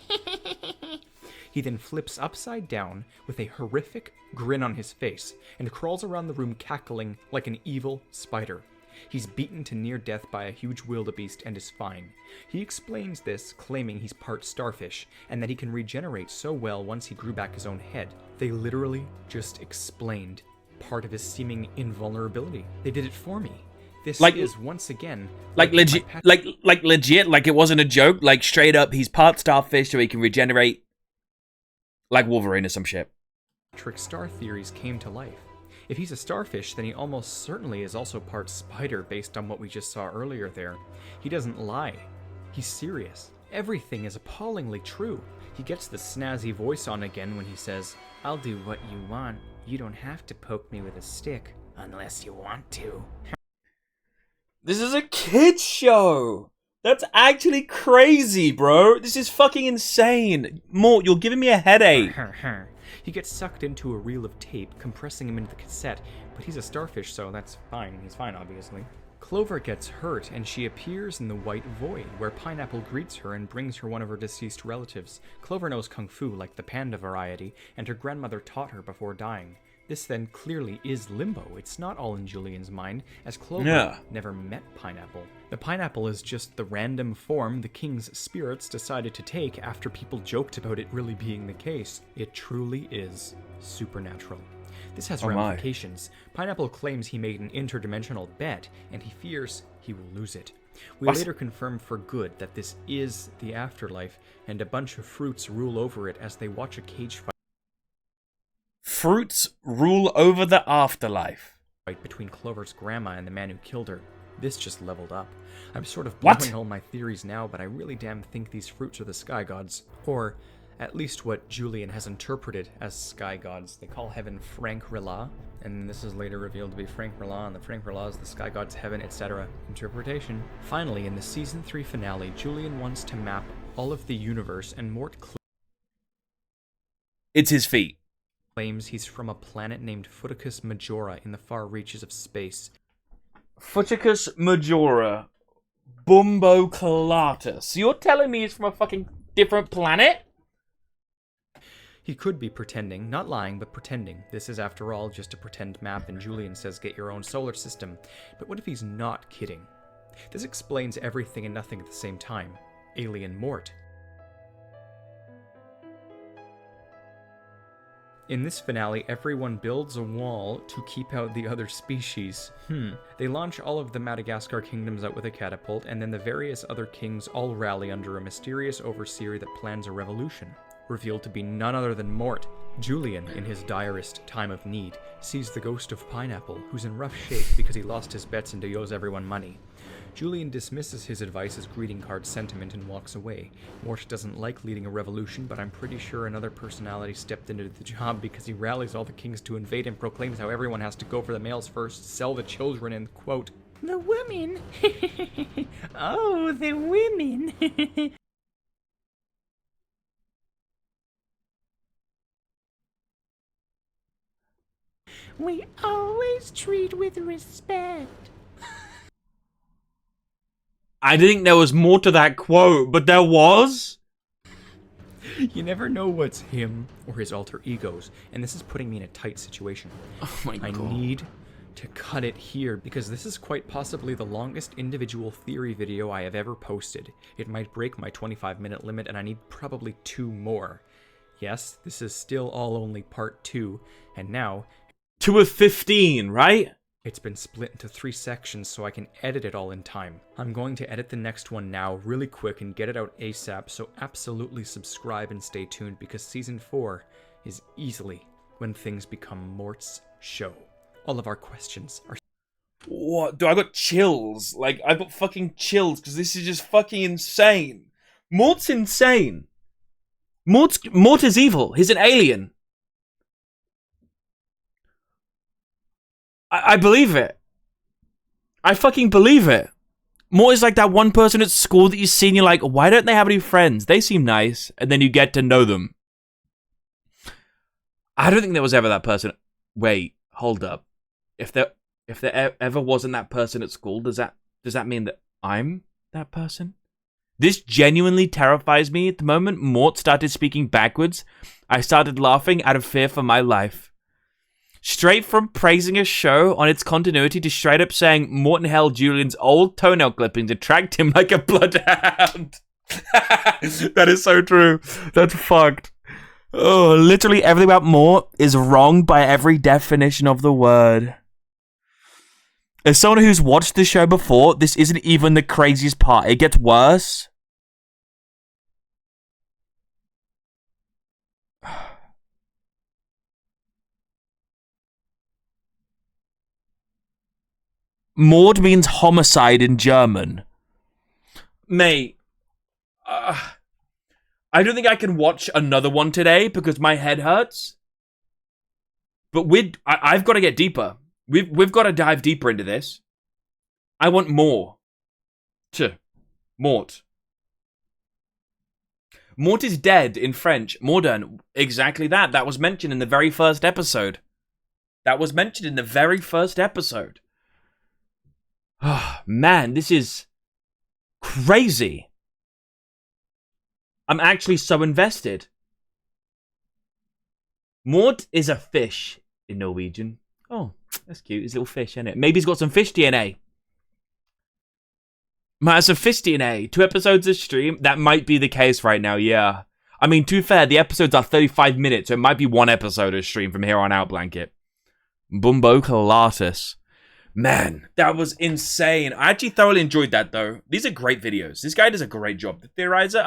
He then flips upside down with a horrific grin on his face and crawls around the room cackling like an evil spider. He's beaten to near death by a huge wildebeest and is fine. He explains this, claiming he's part starfish, and that he can regenerate so well once he grew back his own head. They literally just explained part of his seeming invulnerability. They did it for me. This is once again legit, like it wasn't a joke. Like straight up, he's part starfish, so he can regenerate, like Wolverine or some shit. Trick star theories came to life. If he's a starfish, then he almost certainly is also part spider based on what we just saw earlier there. He doesn't lie. He's serious. Everything is appallingly true. He gets the snazzy voice on again when he says, "I'll do what you want. You don't have to poke me with a stick." Unless you want to. This is a kid's show. That's actually crazy, bro. This is fucking insane. Mort, you're giving me a headache. He gets sucked into a reel of tape, compressing him into the cassette, but he's a starfish, so that's fine. He's fine, obviously. Clover gets hurt, and she appears in the White Void, where Pineapple greets her and brings her one of her deceased relatives. Clover knows Kung Fu, like the panda variety, and her grandmother taught her before dying. This then clearly is Limbo. It's not all in Julian's mind, as Clover never met Pineapple. The pineapple is just the random form the king's spirits decided to take after people joked about it really being the case. It truly is supernatural. This has ramifications. Pineapple claims he made an interdimensional bet, and he fears he will lose it. We later confirm for good that this is the afterlife, and a bunch of fruits rule over it as they watch a cage fight. Fruits rule over the afterlife. Between Clover's grandma and the man who killed her. This just leveled up. I'm sort of blowing all my theories now, but I really damn think these fruits are the sky gods. Or at least what Julian has interpreted as sky gods. They call heaven Frank-Rila, and this is later revealed to be Frank-Rila, and the Frank-Rila is the sky god's heaven, etc. Interpretation. Finally, in the season 3 finale, Julian wants to map all of the universe, and Mort it's his feet. Claims he's from a planet named Futicus Majora in the far reaches of space. Futicus Majora. Bumbo Calatus. You're telling me he's from a fucking different planet? He could be pretending, not lying, but pretending. This is, after all, just a pretend map, and Julian says get your own solar system. But what if he's not kidding? This explains everything and nothing at the same time. Alien Mort. In this finale, everyone builds a wall to keep out the other species. They launch all of the Madagascar kingdoms out with a catapult, and then the various other kings all rally under a mysterious overseer that plans a revolution. Revealed to be none other than Mort. Julian, in his direst time of need, sees the ghost of Pineapple, who's in rough shape because he lost his bets and owes everyone money. Julian dismisses his advice as greeting card sentiment and walks away. Mort doesn't like leading a revolution, but I'm pretty sure another personality stepped into the job because he rallies all the kings to invade and proclaims how everyone has to go for the males first, sell the children, and, quote, the women. Oh, the women. We always treat with respect. I didn't think there was more to that quote, but there was. You never know what's him or his alter egos, and this is putting me in a tight situation. Oh my God. I need to cut it here because this is quite possibly the longest individual theory video I have ever posted. It might break my 25-minute limit, and I need probably 2 more. Yes, this is still all only part 2, and now 2 of 15, right? It's been split into 3 sections so I can edit it all in time. I'm going to edit the next one now really quick and get it out ASAP, so absolutely subscribe and stay tuned because season 4 is easily when things become Mort's show. All of our questions are... What? Dude, I got chills. Like, I got fucking chills because this is just fucking insane. Mort's insane. Mort is evil. He's an alien. I believe it. I fucking believe it. Mort is like that one person at school that you see and you're like, why don't they have any friends? They seem nice. And then you get to know them. I don't think there was ever that person. Wait, hold up. If there ever wasn't that person at school, does that mean that I'm that person? This genuinely terrifies me. At the moment Mort started speaking backwards, I started laughing out of fear for my life. Straight from praising a show on its continuity to straight up saying Morton held Julian's old toenail clippings and tracked him like a bloodhound. That is so true. That's fucked. Oh, literally everything about Mort is wrong by every definition of the word. As someone who's watched the show before, this isn't even the craziest part. It gets worse. Mord means homicide in German. Mate, I don't think I can watch another one today because my head hurts. But I've got to get deeper. We've got to dive deeper into this. I want more. Mort. Mort is dead in French. Mordern. Exactly that. That was mentioned in the very first episode. Oh, man, this is crazy. I'm actually so invested. Mort is a fish in Norwegian. Oh, that's cute. His little fish, isn't it? Maybe he's got some fish DNA. Might have some fish DNA. 2 episodes of stream. That might be the case right now, yeah. I mean, to be fair, the episodes are 35 minutes, so it might be 1 episode of stream from here on out, Blanket. Bumbo Colatus. Man, that was insane. I actually thoroughly enjoyed that, though. These are great videos. This guy does a great job. The Theorizer,